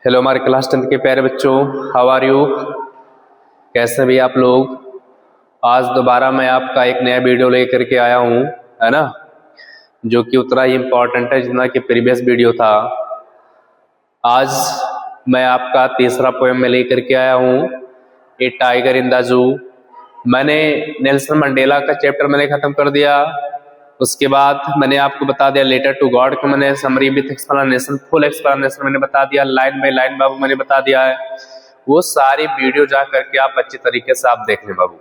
Hello हमारे class 10 के प्यारे बच्चों, हाउ आर यू? कैसे भी आप लोग? आज दोबारा मैं आपका एक नया वीडियो लेकर के आया हूँ, है ना, जो कि उतना ही इम्पोर्टेंट है जितना कि प्रीवियस वीडियो था। आज मैं आपका तीसरा पोएम में लेकर के आया हूँ, ए टाइगर इन द जू। मैंने नेल्सन मंडेला का चैप्टर मैंने खत्म कर दिया। उसके बाद मैंने आपको बता दिया लेटर टू गॉड को मैंने summary with explanation, full explanation मैंने बता दिया, लाइन बाय लाइन बाबू मैंने बता दिया है। वो सारी वीडियो जा करके आप अच्छी तरीके से आप देख लें बाबू।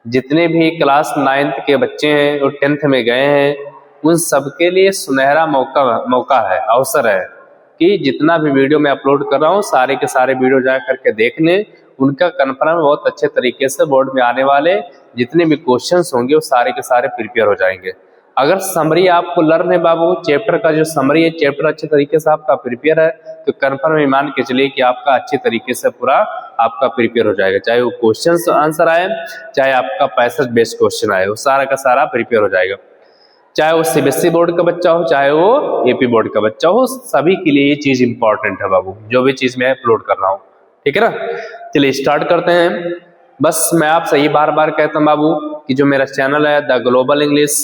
जितने भी क्लास 9th के बच्चे हैं और 10th में गए हैं, उन सबके लिए सुनहरा मौका है, अवसर है कि जितना भी वीडियो मैं अपलोड कर रहा हूँ सारे के सारे वीडियो जा करके देख लें। उनका कन्फर्म बहुत अच्छे तरीके से बोर्ड में आने वाले जितने भी क्वेश्चंस होंगे वो सारे के सारे प्रिपेयर हो जाएंगे। अगर समरी आपको लर्न है बाबू, चैप्टर का जो समरी है, चैप्टर अच्छे तरीके से आपका प्रिपेयर है, तो कन्फर्म मान के चलिए कि आपका अच्छे तरीके से पूरा आपका प्रिपेयर हो जाएगा। चाहे वो क्वेश्चन आंसर आए, चाहे आपका पैसेज बेस्ड क्वेश्चन आए, वो सारा का सारा प्रिपेयर हो जाएगा। चाहे वो सीबीएसई बोर्ड का बच्चा हो, चाहे वो एपी बोर्ड का बच्चा हो, सभी के लिए ये चीज इंपॉर्टेंट है बाबू, जो भी चीज मैं अपलोड कर रहा हूँ। ठीक है ना, चलिए स्टार्ट करते हैं। बस मैं आपसे ये बार बार कहता हूँ बाबू कि जो मेरा चैनल है द ग्लोबल इंग्लिश,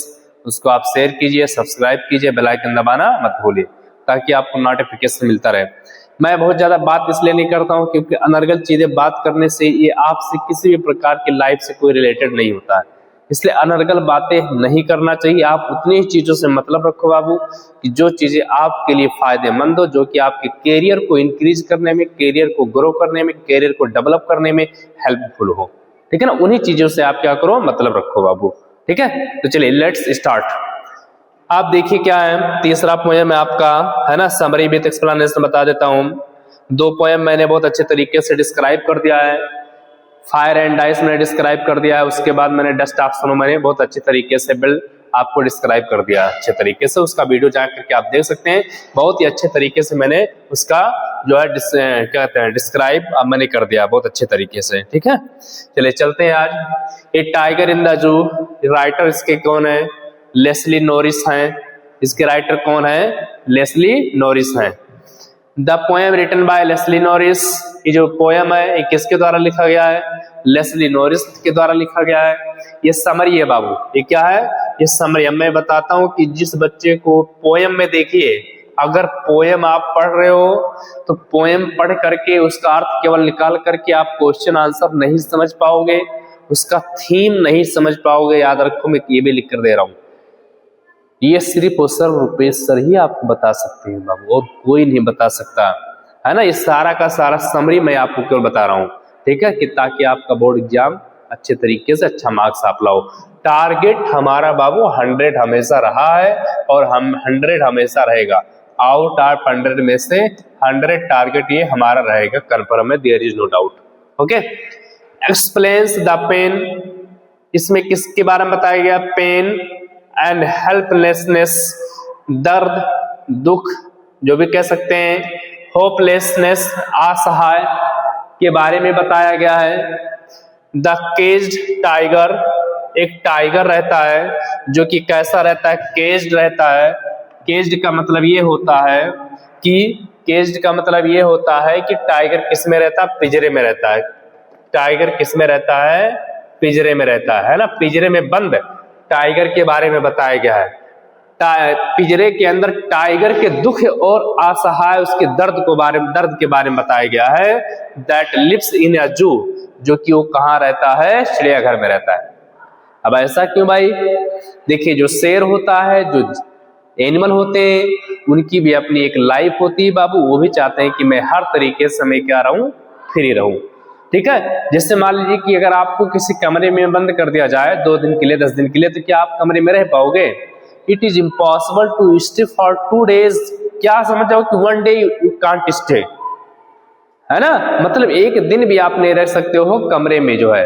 उसको आप शेयर कीजिए, सब्सक्राइब कीजिए, बेल आइकन दबाना मत भूलिए ताकि आपको नोटिफिकेशन मिलता रहे। मैं बहुत ज्यादा बात इसलिए नहीं करता हूँ क्योंकि अनर्गल चीजें बात करने से ये आपसे किसी भी प्रकार की लाइफ से कोई रिलेटेड नहीं होता है, इसलिए अनर्गल बातें नहीं करना चाहिए। आप उतनी ही चीजों से मतलब रखो बाबू कि जो चीजें आपके लिए फायदेमंद हो, जो कि आपके कैरियर को इंक्रीज करने में, कैरियर को ग्रो करने में, कैरियर को डेवलप करने में हेल्पफुल हो। ठीक है ना, उन्हीं चीजों से आप क्या करो, मतलब रखो बाबू। ठीक है, तो चलिए लेट्स स्टार्ट। आप देखिए क्या है, तीसरा पोएम है आपका, है ना, समरी विथ एक्सप्लेनेशन बता देता हूं। 2 पोएम मैंने बहुत अच्छे तरीके से डिस्क्राइब कर दिया है। फायर एंड आइस मैंने डिस्क्राइब कर दिया है, उसके बाद मैंने डस्ट ऑफ स्नो मैंने बहुत अच्छे तरीके से बिल्ड आपको डिस्क्राइब कर दिया अच्छे तरीके से। उसका वीडियो जाकर के आप देख सकते हैं, बहुत ही अच्छे तरीके से मैंने उसका जो है क्या कहते हैं डिस्क्राइब मैंने कर दिया बहुत अच्छे तरीके से। ठीक है, चलिए चलते हैं आज। A tiger in the zoo, writer इसके कौन है? लेस्ली नॉरिस हैं। इसके राइटर कौन है? लेस्ली नॉरिस हैं। The poem written by Leslie Norris, ये जो पोएम है ये किसके द्वारा लिखा गया है? लेस्ली नॉरिस के द्वारा लिखा गया है। ये समरी है बाबू, ये क्या है? ये समरी। मैं बताता हूं कि जिस बच्चे को पोएम में, देखिए अगर पोएम आप पढ़ रहे हो तो पोएम पढ़ करके उसका अर्थ केवल निकाल करके आप क्वेश्चन आंसर नहीं समझ पाओगे, उसका थीम नहीं समझ पाओगे। याद रखो, मैं ये भी लिख कर दे रहा हूं, ये सिर्फ और सिर्फ रुपेश सर ही आपको बता सकते हैं बाबू, और कोई नहीं बता सकता, है ना। ये सारा का सारा समरी मैं आपको केवल बता रहा हूँ, ठीक है, कि ताकि आपका बोर्ड एग्जाम अच्छे तरीके से अच्छा मार्क्स आप लाओ। टारगेट हमारा बाबू 100 हमेशा रहा है और हम 100 हमेशा रहेगा। आउट ऑफ 100 में से 100 टारगेट ये हमारा रहेगा, कन्फर्म है, there is no doubt. Okay, explains the pain, इसमें किसके बारे में बताया गया? पेन एंड हेल्पलेसनेस, दर्द, दुख, जो भी कह सकते हैं, होपलेसनेस, असहाय के बारे में बताया गया है। द केज्ड टाइगर, एक टाइगर रहता है जो कि कैसा रहता है? केज्ड रहता है। केज्ड का मतलब ये होता है कि टाइगर किस में रहता है? पिंजरे में रहता है। टाइगर किस में रहता है? पिंजरे में रहता है ना, पिंजरे में बंद टाइगर के बारे में बताया गया है। पिंजरे के अंदर टाइगर के दुख और असहाय उसके दर्द के बारे में बताया गया है। दैट लिव्स इन अ जू, जो कि वो कहाँ रहता है? चिड़ियाघर में रहता है। अब ऐसा क्यों भाई? देखिए, जो शेर होता है, जो एनिमल होते हैं, उनकी भी अपनी एक लाइफ होती है बाबू। वो भी चाहते हैं कि मैं हर तरीके से मैं क्या रहूं? फ्री रहूं। ठीक है, जैसे मान लीजिए कि अगर आपको किसी कमरे में बंद कर दिया जाए 2 दिन के लिए, 10 दिन के लिए, तो क्या आप कमरे में रह पाओगे? It is impossible to stay for 2 days। क्या समझ जाओ कि 1 day यू कांट स्टे, है ना, मतलब एक दिन भी आप नहीं रह सकते हो कमरे में। जो है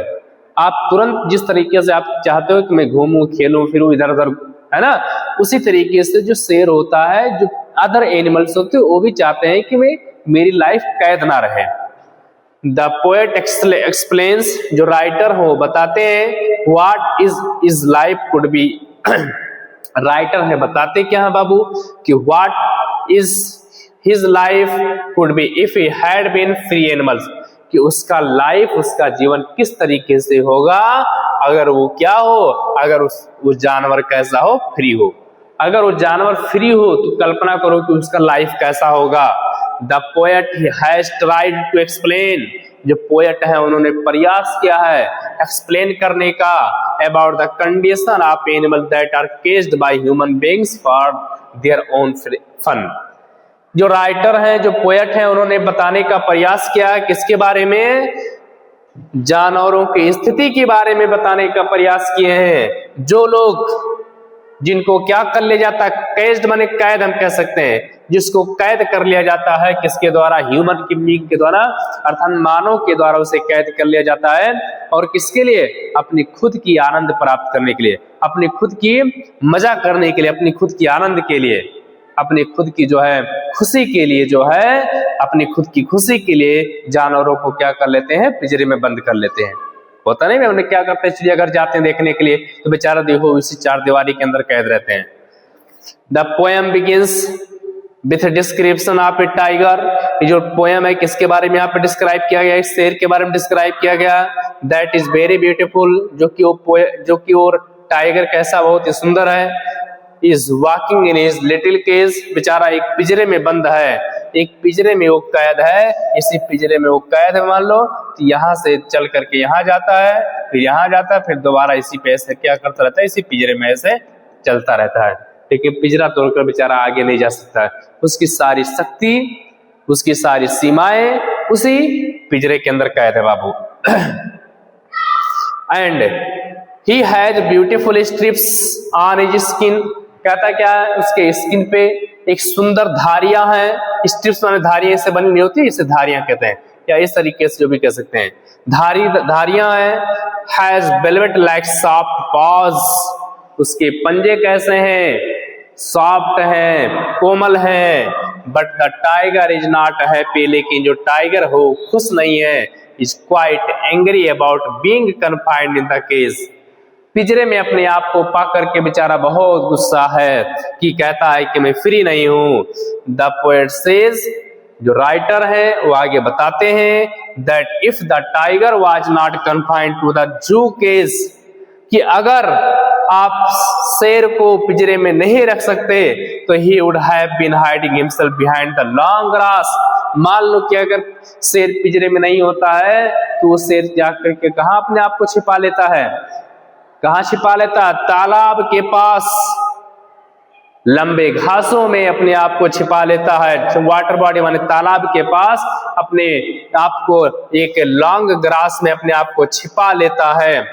आप तुरंत जिस तरीके से आप चाहते हो कि मैं घूमूं, खेलूं, फिरूं इधर उधर, है ना, उसी तरीके से जो शेर होता है, जो अदर एनिमल्स होते हैं, वो भी चाहते हैं कि मेरी लाइफ कैद ना रहे। द पोएट एक्सप्लेन्स, जो राइटर हो बताते हैं, what is life could be writer है बताते क्या है बाबू कि what is his life could be if he had been free animals, कि उसका लाइफ, उसका जीवन किस तरीके से होगा अगर वो क्या हो, अगर वो जानवर कैसा हो, फ्री हो। अगर वो जानवर फ्री हो तो कल्पना करो कि उसका लाइफ कैसा होगा। The poet has tried to explain, जो पोएट है उन्होंने प्रयास किया है एक्सप्लेन करने का about the condition of animal that are caged by human beings for their own fun. जो राइटर हैं, जो पोएट हैं, उन्होंने बताने का प्रयास किया है किसके बारे में, जानवरों की स्थिति के बारे में बताने का प्रयास किए हैं। जो लोग जिनको क्या कर लिया जाता है, कैद माने कैद हम कह सकते हैं, जिसको कैद कर लिया जाता है किसके द्वारा, ह्यूमन बीइंग के द्वारा, अर्थात मानव के द्वारा उसे कैद कर लिया जाता है। और किसके लिए, अपनी खुद की आनंद प्राप्त करने के लिए, अपनी खुद की मजा करने के लिए, अपनी खुद की आनंद के लिए, अपनी खुद की जो है खुशी के लिए, जो है अपनी खुद की खुशी के लिए जानवरों को क्या कर लेते हैं, पिंजरे में बंद कर लेते हैं। होता नहीं, उन्हें क्या करते हैं, चिड़ियाघर जाते हैं देखने के लिए तो बेचारा देखो इसी चार दीवारी के अंदर कैद रहते हैं। The poem begins with description of A tiger, ये जो पोएम है किसके बारे में यहाँ पे डिस्क्राइब किया गया, इस शेर के बारे में डिस्क्राइब किया गया। दैट इज वेरी ब्यूटीफुल, जो कि वो टाइगर कैसा, बहुत ही सुंदर है। Is walking in his little cage, बेचारा एक पिंजरे में बंद है, एक पिंजरे में वो कैद है, इसी पिंजरे में वो कैद है। मान लो तो यहाँ से चल करके यहाँ जाता है, फिर यहाँ जाता है, फिर दोबारा इसी पे ऐसे क्या करता रहता है, इसी पिंजरे में ऐसे चलता रहता है। लेकिन पिंजरा तोड़कर बेचारा आगे नहीं जा सकता है, उसकी सारी शक्ति, उसकी सारी सीमाएं उसी पिंजरे के अंदर कैद है बाबू। And he has beautiful stripes on his skin, कहता क्या है, उसके स्किन पे एक सुंदर धारियां हैं। स्ट्रिप्स माने धारियां से बनी नहीं होती, इसे धारियां कहते हैं, या इस तरीके से जो भी कह सकते हैं, धारियां हैं। Has velvet like soft paws, उसके पंजे कैसे हैं, सॉफ्ट हैं, कोमल हैं। But the tiger is not happy, लेकिन जो टाइगर हो खुश नहीं है। Is quite angry about being confined in the cage, पिंजरे में अपने आप को पा करके बेचारा बहुत गुस्सा है कि कहता है कि मैं फ्री नहीं हूं। द पोएट सेज, जो राइटर है वो आगे बताते हैं that if the tiger was not confined to the zoo cage, कि अगर आप शेर को पिंजरे में नहीं रख सकते तो he would have been hiding himself behind the long grass. मान लो कि अगर शेर पिंजरे में नहीं होता है तो वो शेर जाकर के कहां अपने आप को छिपा लेता है, कहां छिपा लेता है, तालाब के पास लंबे घासों में अपने आप को छिपा लेता है। वाटर बॉडी माने तालाब के पास अपने आप को एक लॉन्ग ग्रास में अपने आप को छिपा लेता है।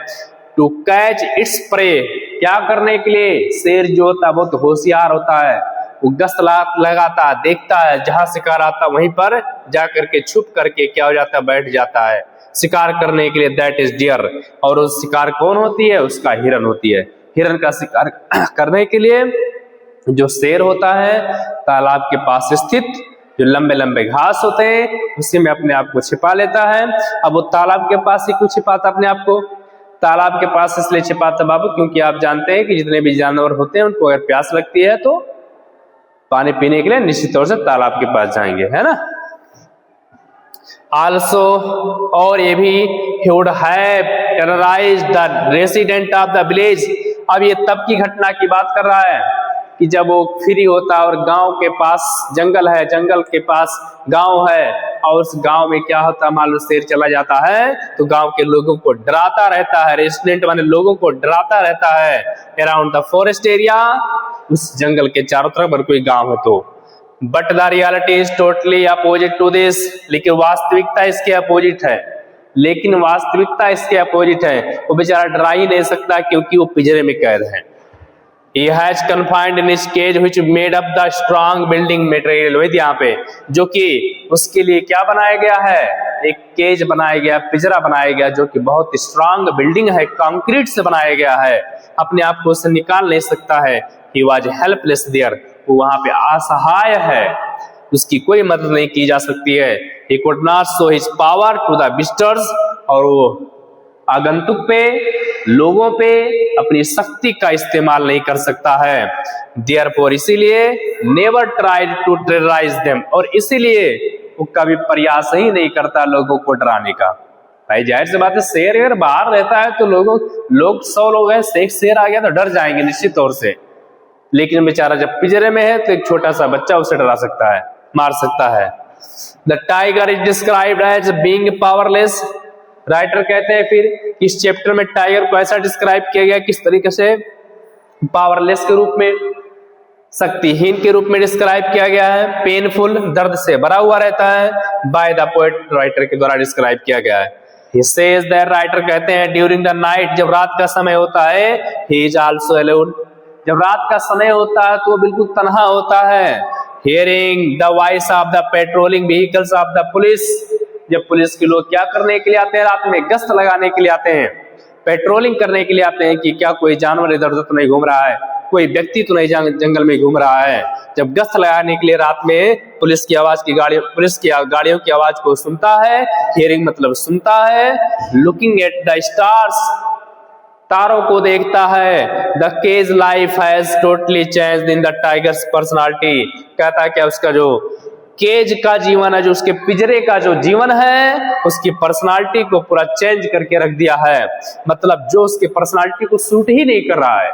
टू कैच इट्स प्रे, क्या करने के लिए, शेर जो होता है बहुत होशियार होता है, वो गश्त लगाता है, देखता है जहां शिकार आता वहीं पर जाकर के छुप करके क्या हो जाता है, बैठ जाता है शिकार करने के लिए। दैट इज डियर, और उस शिकार कौन होती है, उसका हिरन होती है। हिरन का शिकार करने के लिए जो शेर होता है तालाब के पास स्थित जो लंबे लंबे घास होते हैं उसी में अपने आप को छिपा लेता है। अब वो तालाब के पास ही क्यों छिपाता अपने आप को, तालाब के पास इसलिए छिपाता बाबू क्योंकि आप जानते हैं कि जितने भी जानवर होते हैं उनको अगर प्यास लगती है तो पानी पीने के लिए निश्चित तौर से तालाब के पास जाएंगे, है ना। आल्सो, और ये भी, he would have terrorized the resident of the village। अब ये तब की घटना की बात कर रहा है कि जब वो फ्री होता और गांव के पास जंगल है, जंगल के पास गांव है, और उस गांव में क्या होता, मान लो शेर चला जाता है तो गांव के लोगों को डराता रहता है। रेसिडेंट माने लोगों को डराता रहता है। अराउंड द फॉरेस्ट एरिया, उस जंगल के चारों तरफ अगर कोई गांव है तो। But the reality is totally opposite to this, लेकिन वास्तविकता इसके अपोजिट है। लेकिन वास्तविकता इसके अपोजिट है, वो बेचारा डरा ही नहीं सकता क्योंकि वो पिंजरे में कैद है। He has confined in his cage which made up the strong building material। वही यहाँ पे जो कि उसके लिए क्या बनाया गया है, एक केज बनाया गया, पिंजरा बनाया गया जो कि बहुत स्ट्रांग बिल्डिंग है, कंक्रीट से बनाया गया है, अपने आप को उससे निकाल नहीं सकता है। He was helpless there, वो वहां पे असहाय है, उसकी कोई मदद नहीं की जा सकती है। He could not show his power to the visitors, और वो आगंतुक पे, लोगों पे अपनी शक्ति का इस्तेमाल नहीं कर सकता है। देयरफॉर इसीलिए never try to terrorize them, और इसीलिए वो कभी प्रयास ही नहीं करता लोगों को डराने का। भाई जाहिर सी बात है, शेर अगर बाहर रहता है तो लोग 100 लोग हैं, एक शेर आ गया तो डर जाएंगे निश्चित तौर से, लेकिन बेचारा जब पिंजरे में है तो एक छोटा सा बच्चा उसे डरा सकता है, मार सकता है। The tiger is described as being powerless. Writer कहते हैं फिर इस चैप्टर में टाइगर को ऐसा डिस्क्राइब किया गया, किस तरीके से, पावरलेस के रूप में, शक्तिहीन के रूप में डिस्क्राइब किया गया है। पेनफुल, दर्द से भरा हुआ रहता है, बाय द पोएट, राइटर के द्वारा डिस्क्राइब किया गया है। He says that, राइटर कहते हैं, ड्यूरिंग द नाइट, जब रात का समय होता है, he is also alone, जब रात का समय होता है तो वो बिल्कुल तन्हा होता है। Hearing the voice of the patrolling vehicles of the police, जब पुलिस के लोग क्या करने के लिए आते हैं, रात में गश्त लगाने के लिए आते हैं, पेट्रोलिंग करने के लिए आते हैं कि क्या कोई जानवर इधर उधर तो नहीं घूम रहा है, कोई व्यक्ति तो नहीं जंगल में घूम रहा है। जब गश्त लगाने के लिए रात में पुलिस की गाड़ियों की आवाज को सुनता है, हियरिंग मतलब सुनता है। लुकिंग एट द स्टार्स, तारों को देखता है। The cage life has totally changed in the tiger's personality, कहता है क्या उसका जो केज का जीवन है, जो उसके पिंजरे का जो जीवन है, उसकी पर्सनालिटी को पूरा चेंज करके रख दिया है, मतलब जो उसकी पर्सनालिटी को सूट ही नहीं कर रहा है।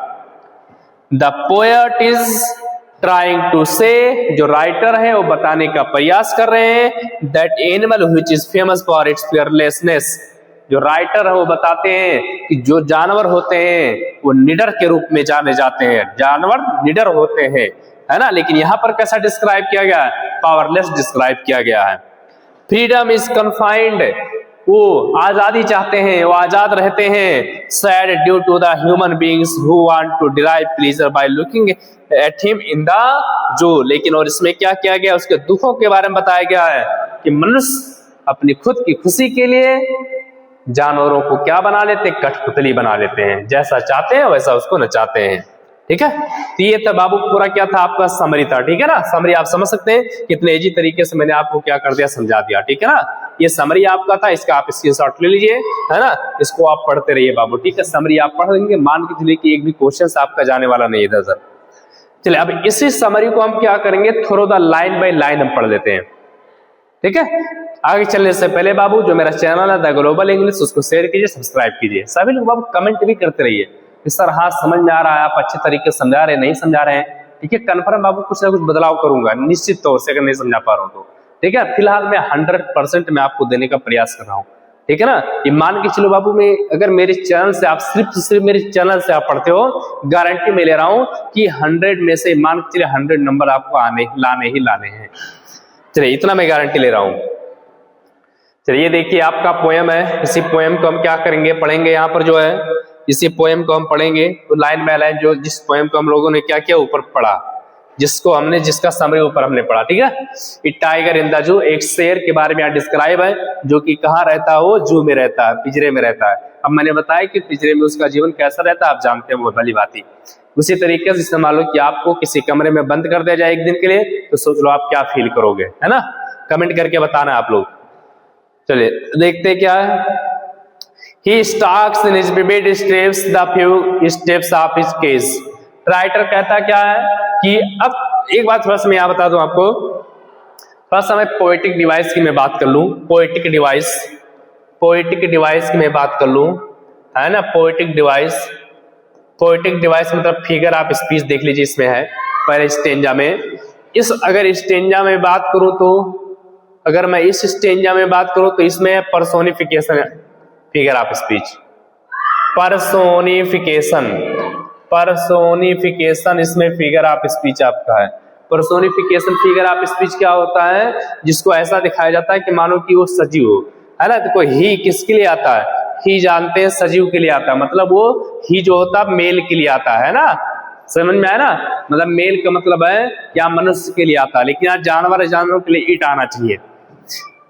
The poet is trying to say, जो राइटर है वो बताने का प्रयास कर रहे हैं, that animal which is famous for its fearlessness, जो राइटर है वो बताते हैं कि जो जानवर होते हैं वो निडर के रूप में जाने जाते हैं, जानवर निडर होते हैं, है ना। लेकिन यहां पर कैसा डिस्क्राइब किया गया है, पावरलेस डिस्क्राइब किया गया है। फ्रीडम इज कन्फाइंड, वो आजादी चाहते हैं, वो आजाद रहते हैं। Sad due to the human beings who want to derive pleasure by looking at him in the zoo, लेकिन और इसमें क्या किया गया, उसके दुखों के बारे में बताया गया है कि मनुष्य अपनी खुद की खुशी के लिए जानवरों को क्या बना लेते, कठपुतली बना लेते हैं, जैसा चाहते हैं वैसा उसको नचाते हैं। ठीक है, तो ये था बाबू पूरा क्या था आपका समरी था। ठीक है ना, समरी आप समझ सकते हैं कितने इजी तरीके से मैंने आपको क्या कर दिया, समझा दिया। ठीक है ना, ये समरी आपका था, इसका आप स्क्रीनशॉट ले लीजिए, है ना, इसको आप पढ़ते रहिए बाबू। ठीक है, समरी आप पढ़ लेंगे, मान के चलिए कि एक भी क्वेश्चन आपका जाने वाला नहीं है इधर। चलिए अब इसी समरी को हम क्या करेंगे, through the line by line हम पढ़ लेते हैं। ठीक है, आगे चलने से पहले बाबू जो मेरा चैनल है द ग्लोबल इंग्लिश, उसको शेयर कीजिए, सब्सक्राइब कीजिए। सभी लोग बाबू कमेंट भी करते रहिए कि सर हाँ समझ में आ रहा है, आप अच्छे तरीके से समझा रहे हैं, नहीं समझा रहे हैं। ठीक है, कन्फर्म बाबू कुछ ना कुछ बदलाव करूंगा निश्चित तौर से, अगर नहीं समझा पा रहा हूं तो। ठीक है, फिलहाल मैं 100% मैं आपको देने का प्रयास कर रहा हूँ। ठीक है ना, ये मान के चलो बाबू, मैं अगर मेरे चैनल से आप सिर्फ मेरे चैनल से आप पढ़ते हो, गारंटी मैं ले रहा हूँ कि 100 में से मान के चलिए 100 नंबर आपको लाने ही लाने हैं। चलिए इतना मैं गारंटी ले रहा हूँ। चलिए देखिए आपका पोएम है, इसी पोएम को हम क्या करेंगे, पढ़ेंगे। यहाँ पर जो है इसी पोएम को हम पढ़ेंगे, तो लाइन बाय लाइन जो जिस पोएम को हम लोगों ने क्या किया ऊपर पढ़ा, जिसका समरी ऊपर हमने पढ़ा। ठीक है, इट टाइगर इन द जू, एक शेर के बारे में यहाँ डिस्क्राइब है जो कि कहाँ रहता है, वो जू में रहता है, पिंजरे में रहता है। अब मैंने बताया कि पिंजरे में उसका जीवन कैसा रहता है, आप जानते हैं वो भली बात। उसी तरीके से मान लो कि आपको किसी कमरे में बंद कर दिया जाए एक दिन के लिए, तो सोच लो आप क्या फील करोगे, है ना, कमेंट करके बताना आप लोग। चलिए देखते क्या है। He stalks in his vivid steps the few steps of his case. Writer कहता क्या है कि अब एक बात थोड़ा सा मैं यहाँ बता दूं आपको, थोड़ा सा मैं पोएटिक डिवाइस की मैं बात कर लूं, पोएटिक डिवाइस की मैं बात कर लूं, है ना। पोएटिक डिवाइस मतलब फिगर ऑफ स्पीच देख लीजिए, इसमें है पहले स्टेंजा में। अगर स्टेंजा में बात करूं तो, अगर मैं इस स्टेंजा में बात करूं तो इसमें personification, figure of speech, personification इसमें फिगर ऑफ स्पीच आपका है। पर्सोनिफिकेशन फिगर ऑफ स्पीच क्या होता है, जिसको ऐसा दिखाया जाता है कि मानो कि वो सजीव हो, है ना। तो ही किसके लिए आता है, ही जानते हैं सजीव के लिए आता है, मतलब वो ही जो होता है मेल के लिए आता है ना, समझ में आया ना, मतलब मेल का मतलब है या मनुष्य के लिए आता है, लेकिन यहाँ जानवरों के लिए इट आना चाहिए।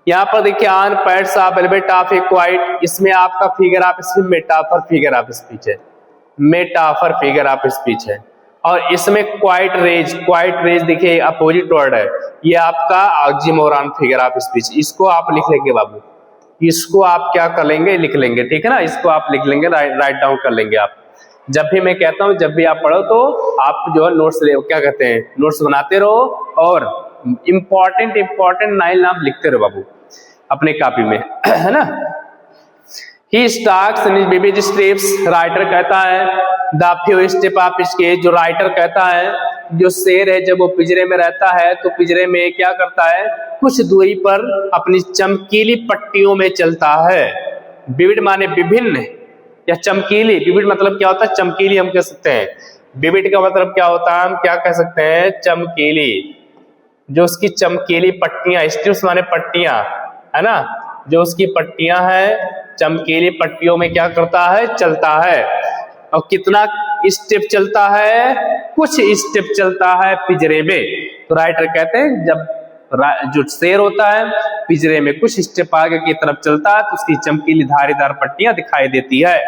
यहाँ पर देखिए on pads of Albert of A quite, इसमें आपका figure of speech metaphor figure of speech है, मेटाफर फिगर ऑफ स्पीच है। और इसमें क्वाइट रेज देखिए अपोजिट वर्ड है, ये आपका ऑक्सीमोरॉन फिगर ऑफ स्पीच, इसको आप लिख लेंगे बाबू, इसको आप क्या कर लेंगे, लिख लेंगे, ठीक है ना, इसको आप लिख लेंगे, राइट डाउन कर लेंगे आप। जब भी मैं कहता हूं, जब भी आप पढ़ो तो आप जो है नोट्स क्या कहते हैं, नोट्स बनाते रहो और इंपॉर्टेंट 9 आप लिखते रहो बाबू अपने कॉपी में, है ना। He stalks in his baby strips, writer कहता है the few step of escape, जो राइटर कहता है जो शेर है जब वो पिंजरे में रहता है तो पिंजरे में क्या करता है, कुछ दूरी पर अपनी चमकीली पट्टियों में चलता है। विविड माने विभिन्न या चमकीली, विविड मतलब क्या होता है, चमकीली हम कह सकते हैं। विविड का मतलब क्या होता है, हम क्या कह सकते हैं, चमकीली, जो उसकी चमकीली पट्टियां, स्ट्रिप्स माने पट्टियां, है ना, जो उसकी पट्टियां हैं चमकीली पट्टियों में क्या करता है, चलता है। और कितना स्टेप चलता है, कुछ स्टेप चलता है पिंजरे में। तो राइटर कहते हैं जब जो शेर होता है पिंजरे में कुछ स्टेप आगे की तरफ चलता है तो उसकी चमकीली धारीदार पट्टियां दिखाई देती है।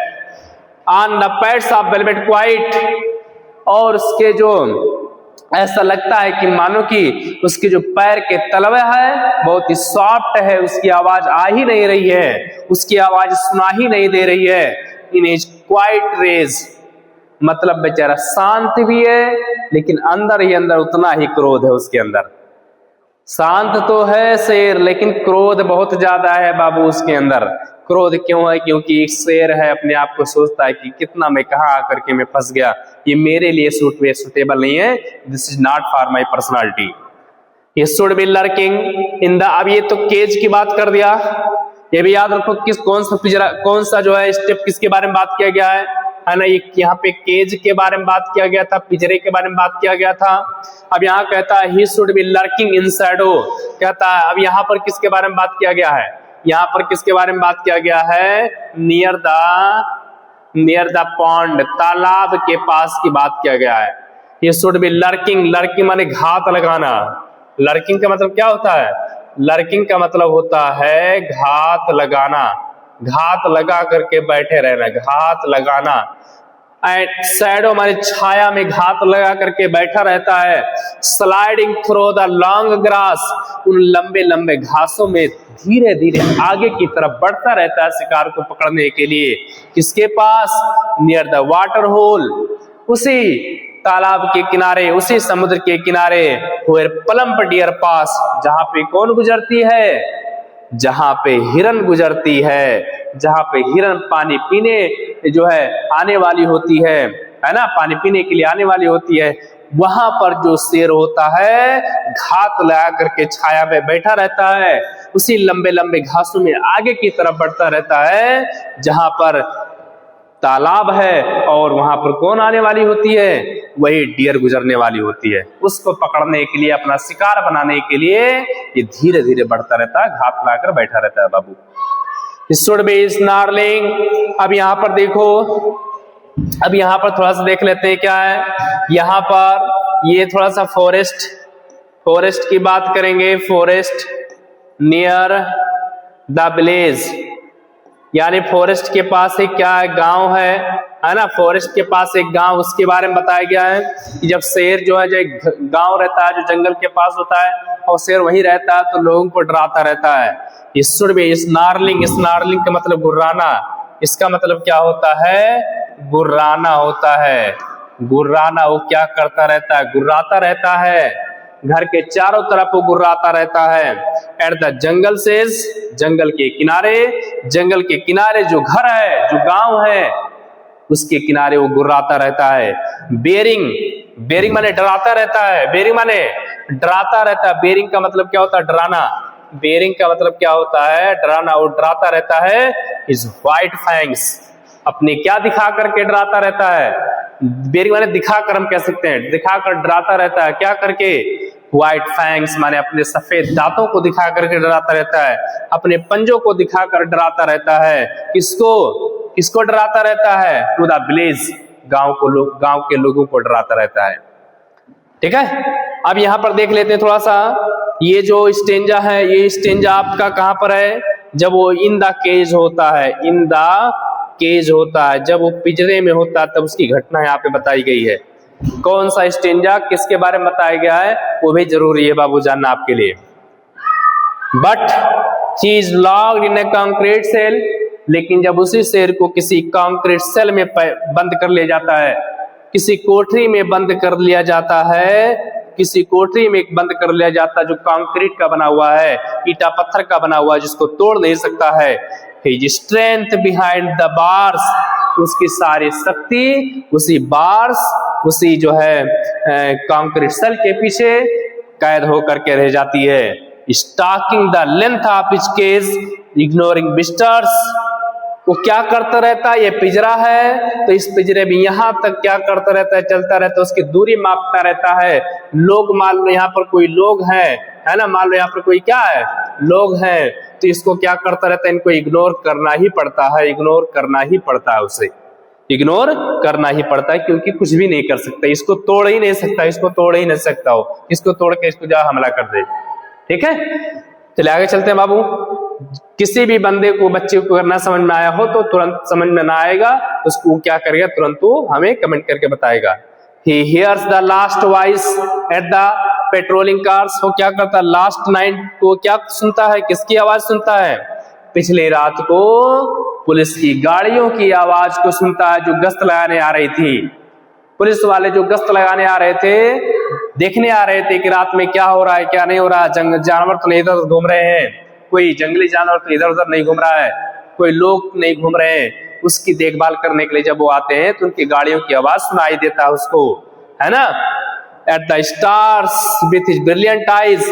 On the pads of velvet quite, और उसके जो ऐसा लगता है कि मानो कि उसके जो पैर के तलवे है बहुत ही सॉफ्ट है, उसकी आवाज आ ही नहीं रही है, उसकी आवाज सुना ही नहीं दे रही है। इन इज क्वाइट रेज, मतलब बेचारा शांत भी है लेकिन अंदर ही अंदर उतना ही क्रोध है उसके अंदर। शांत तो है शेर लेकिन क्रोध बहुत ज्यादा है बाबू उसके अंदर। क्रोध क्यों है, क्योंकि एक शेर है, अपने आप को सोचता है कि कितना मैं कहाँ आकर के मैं फंस गया, ये मेरे लिए सूटेबल नहीं है, this is not for my personality, ये should be lurking in the. अब ये तो केज की बात कर दिया, ये भी याद रखो किस कौन सा पिंजरा, कौन सा जो है स्टेप किसके बारे में बात किया गया है ना। ये यहाँ पे केज के बारे में बात किया गया था, पिंजरे के बारे में बात किया गया था। अब यहाँ कहता है he should be lurking in Shadow, कहता है अब यहाँ पर किसके बारे में बात किया गया है, यहाँ पर किसके बारे में बात किया गया है, नियर द पॉन्ड, तालाब के पास की बात किया गया है। ये शुड बी लर्किंग, लर्किंग माने घात लगाना। लर्किंग का मतलब क्या होता है, लर्किंग का मतलब होता है घात लगाना, घात लगा करके बैठे रहना, घात लगाना। एंड शैडो माने छाया में घात लगा करके बैठा रहता है। Sliding through the long grass, उन लंबे लंबे घासों में धीरे धीरे आगे की तरफ बढ़ता रहता है शिकार को पकड़ने के लिए। किसके पास, नियर द वाटर होल, उसी तालाब के किनारे, उसी समुद्र के किनारे। वेयर प्लम्प डियर पास, जहां पे कौन गुजरती है, जहां पे हिरन गुजरती है, जहां पे हिरन पानी पीने जो है आने वाली होती है ना, पानी पीने के लिए आने वाली होती है, वहां पर जो शेर होता है घात लगा करके छाया में बैठा रहता है, उसी लंबे लंबे घासों में आगे की तरफ बढ़ता रहता है जहां पर तालाब है, और वहां पर कौन आने वाली होती है, वही डियर गुजरने वाली होती है। उसको पकड़ने के लिए, अपना शिकार बनाने के लिए ये धीरे धीरे बढ़ता रहता है, घात लगाकर बैठा रहता है बाबू। Should be snarling. अब यहाँ पर देखो, अब यहाँ पर थोड़ा सा देख लेते हैं क्या है यहाँ पर। ये थोड़ा सा फॉरेस्ट की बात करेंगे। फॉरेस्ट नियर द विलेज, यानी फॉरेस्ट के पास एक क्या है, गांव है ना। फॉरेस्ट के पास एक गांव, उसके बारे में बताया गया है कि जब शेर जो है, जो गांव रहता है जो जंगल के पास होता है और शेर वहीं रहता है तो लोगों को डराता रहता है। इस शुड बी स्नार्लिंग, स्नार्लिंग का मतलब गुर्राना। इसका मतलब क्या होता है, गुर्राना होता है। गुर्राना, वो क्या करता रहता है, गुर्राता रहता है, घर के चारों तरफ वो गुर्राता रहता है। एट द जंगल सेज, जंगल के किनारे, जंगल के किनारे जो घर है, जो गांव है, उसके किनारे वो गुर्राता रहता है। बेरिंग, बेरिंग माने डराता रहता है, बेरिंग माने डराता रहता है। बेरिंग का मतलब क्या होता है, डराना। बेरिंग का मतलब क्या होता है, डराना। वो डराता रहता है। इज व्हाइट फैंग्स, अपने क्या दिखा करके डराता रहता है, बेरिंग माने दिखाकर हम कह सकते हैं, दिखाकर डराता रहता है। क्या करके, व्हाइट फैंग्स माने अपने सफेद दांतों को दिखा करके डराता रहता है, अपने पंजों को दिखाकर डराता रहता है। किसको डराता रहता है, टू द विलेज, गांव के लोगों को डराता रहता है। ठीक है, अब यहां पर देख लेते हैं थोड़ा सा, ये जो स्टेंजा है, ये स्टेंजा आपका कहां पर है, जब वो इन द केज होता है, इन द केज होता है, जब वो पिंजरे में होता है तब उसकी घटना यहाँ पे बताई गई है। कौन सा स्टेंजा किसके बारे में बताया गया है वो भी जरूरी है बाबू जानना आपके लिए। But she is locked in a concrete cell, लेकिन जब उसी शेर को किसी कंक्रीट सेल में बंद कर लिया जाता है, किसी कोठरी में बंद कर लिया जाता है, किसी कोठरी में बंद कर लिया जाता है जो कंक्रीट का बना हुआ है, ईटा पत्थर का बना हुआ है, जिसको तोड़ नहीं सकता है, his strength behind the bars, उसकी सारी शक्ति उसी बार्स, उसी जो है कंक्रीट सेल के पीछे कैद होकर के रह जाती है। Stalking the length of his cage, ignoring visitors, वो क्या करता रहता है, ये पिंजरा है तो इस पिंजरे में यहां तक क्या करता रहता है, चलता रहता है, उसकी दूरी मापता रहता है। लोग मान लो यहाँ पर कोई लोग हैं, है ना, मान लो यहाँ पर कोई क्या है, लोग हैं, तो इसको क्या करता रहता है, इनको इग्नोर करना ही पड़ता है, इग्नोर करना ही पड़ता है, उसे इग्नोर करना ही पड़ता है, क्योंकि कुछ भी नहीं कर सकता, इसको तोड़ ही नहीं सकता, इसको तोड़ ही नहीं सकता हो, इसको तोड़ के इसको जा हमला कर दे। ठीक है, चलिए आगे चलते हैं बाबू। किसी भी बंदे को, बच्चे को अगर ना समझ में आया हो तो तुरंत समझ में ना आएगा, उसको क्या करेगा, तुरंत वो हमें कमेंट करके बताएगा। He hears the last voice at the patrolling cars, वो क्या करता है, लास्ट नाइट को क्या सुनता है, किसकी आवाज सुनता है, पिछली रात को पुलिस की गाड़ियों की आवाज को सुनता है जो गश्त लगाने आ रही थी। पुलिस वाले जो गश्त लगाने आ रहे थे, देखने आ रहे थे कि रात में क्या हो रहा है, क्या नहीं हो रहा है, जानवर तो नहीं इधर उधर घूम रहे हैं, कोई जंगली जानवर तो इधर उधर नहीं घूम रहा है, कोई लोग नहीं घूम रहे हैं, उसकी देखभाल करने के लिए जब वो आते हैं तो उनकी गाड़ियों की आवाज सुनाई देता है उसको, है ना। At the stars with his brilliant eyes,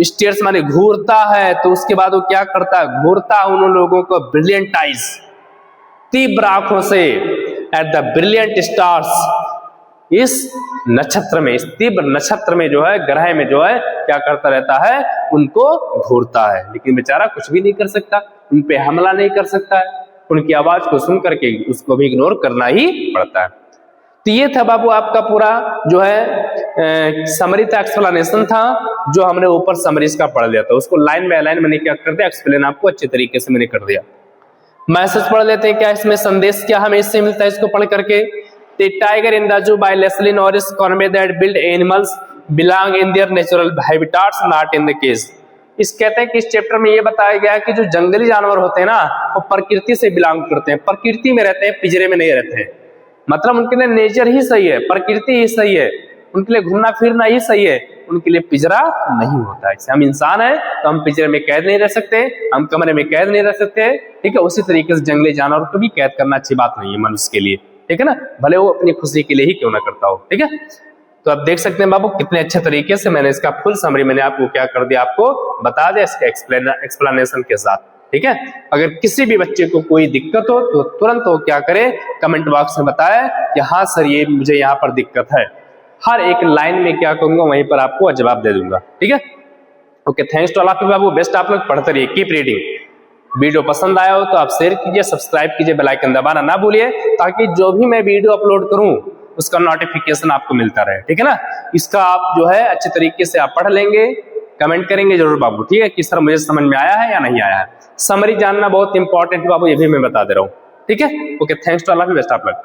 stairs माने घूरता है, तो उसके बाद वो क्या करता है, घूरता है उन लोगों को ब्रिलियंट आइज, तीव्र आंखों से। एट द ब्रिलियंट स्टार्स, इस नक्षत्र में, इस तीव्र नक्षत्र में जो है, ग्रह में जो है, क्या करता रहता है, उनको घूरता है, लेकिन बेचारा कुछ भी नहीं कर सकता, उन पे हमला नहीं कर सकता है, उनकी आवाज को सुन करके उसको भी इग्नोर करना ही पड़ता है। तो ये था बाबू आपका पूरा जो है समरी था, एक्सप्लेनेशन था, जो हमने ऊपर समरीज का पढ़ लिया था, उसको लाइन बाय लाइन मैंने क्या कर दिया, एक्सप्लेन आपको अच्छे तरीके से मैंने कर दिया। मैसेज पढ़ लेते हैं, क्या इसमें संदेश क्या हमें इससे मिलता है, इसको पढ़ करके। The tiger in the zoo by Leslie Norris convey that built animals belong in their natural habitats, not in the cage. इस कहते हैं कि इस चैप्टर में ये बताया गया है कि जो जंगली जानवर होते हैं ना, वो प्रकृति से बिलोंग करते हैं, प्रकृति में रहते हैं, पिंजरे में नहीं रहते हैं। मतलब उनके लिए नेचर ही सही है, प्रकृति ही सही है, उनके लिए घूमना फिरना ही सही है, उनके लिए पिंजरा नहीं होता है। हम इंसान हैं तो हम पिंजरे में कैद नहीं रह सकते, हम कमरे में कैद नहीं रह सकते, ठीक है। उसी तरीके से जंगली जानवर को भी कैद करना अच्छी बात नहीं है मनुष्य के लिए, ठीक है ना, भले वो अपनी खुशी के लिए ही क्यों ना करता हो, ठीक है। तो आप देख सकते हैं बाबू कितने अच्छे तरीके से मैंने इसका फुल समरी मैंने आपको क्या कर दिया, आपको बता दिया इसके एक्सप्लेनेशन के साथ, ठीक है। अगर किसी भी बच्चे को कोई दिक्कत हो तो तुरंत वो क्या करे, कमेंट बॉक्स में बताए कि हाँ सर ये मुझे यहाँ पर दिक्कत है, हर एक लाइन में क्या करूंगा वहीं पर आपको जवाब दे दूंगा, ठीक है। Okay, thanks to all of you बाबू, बेस्ट। आप लोग पढ़ते रहिए, कीप रीडिंग। वीडियो पसंद आया हो तो आप शेयर कीजिए, सब्सक्राइब कीजिए, बेल आइकन दबाना ना भूलिए, ताकि जो भी मैं वीडियो अपलोड करूं उसका नोटिफिकेशन आपको मिलता रहे, ठीक है ना। इसका आप जो है अच्छे तरीके से आप पढ़ लेंगे, कमेंट करेंगे जरूर बाबू, ठीक है, कि सर मुझे समझ में आया है या नहीं आया है। समरी जानना बहुत इंपॉर्टेंट बाबू, ये भी मैं बता दे रहा हूँ, ठीक है। Okay, thanks to all of you, best of luck.